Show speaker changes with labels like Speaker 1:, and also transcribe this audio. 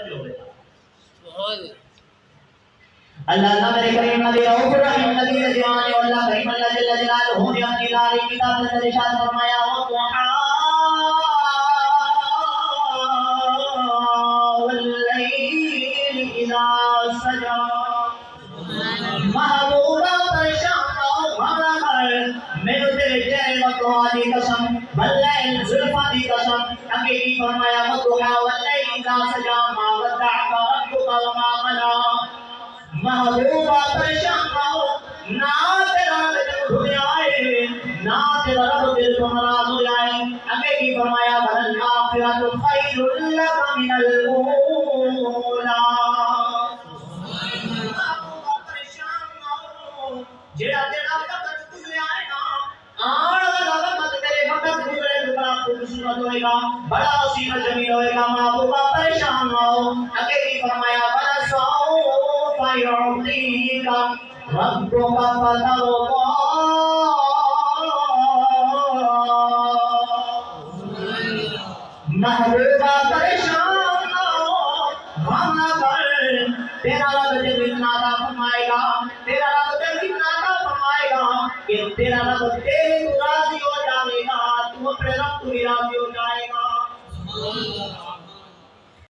Speaker 1: توجہ ہوئے گا.
Speaker 2: اللہ میرے کریم نبی رؤوف الرحیم نبی جوان اللہ کریم اللہ جل جلالہ نے اپنی لاری کتاب میں ارشاد فرمایا واللیل اذا سجا محبوبہ پریشان میرے تیرے چہرے وقتوں کی قسم واللیل زلفا کی قسم حقیقی فرمایا واللیل اذا سجا ما ودعک ربک وما قلى محبوبہ پریشان ہو نہ تیرا رب بھول آئے نہ تیرا رب دل کو ناراض ہو جائے. آگے کی فرمایا وَالْآخِرَةُ خَيْرٌ لَكَ مِنَ الْأُولَى. محبوبہ پریشان ہو جیڑا تیرا وقت بھول آئے نا آنے والا وقت تیرے وقت گزرے تو بڑا خوبصورت ہوئے گا بڑا حسین و جمیل ہوئے گا. محبوبہ پریشان ہو. آگے کی فرمایا وَلَسَوْفَ يُعْطِيكَ رَبُّكَ فَتَرْضَىٰ. محبوبہ پریشان ہو غم نہ کر تیرا رب جب اتنا عطا فرمائے گا تیرا رب جب اتنا عطا فرمائے گا کہ تیرا رب تیرے کو راضی ہو جائے گا تو اپنے رب کو بھی راضی ہو جائے گا.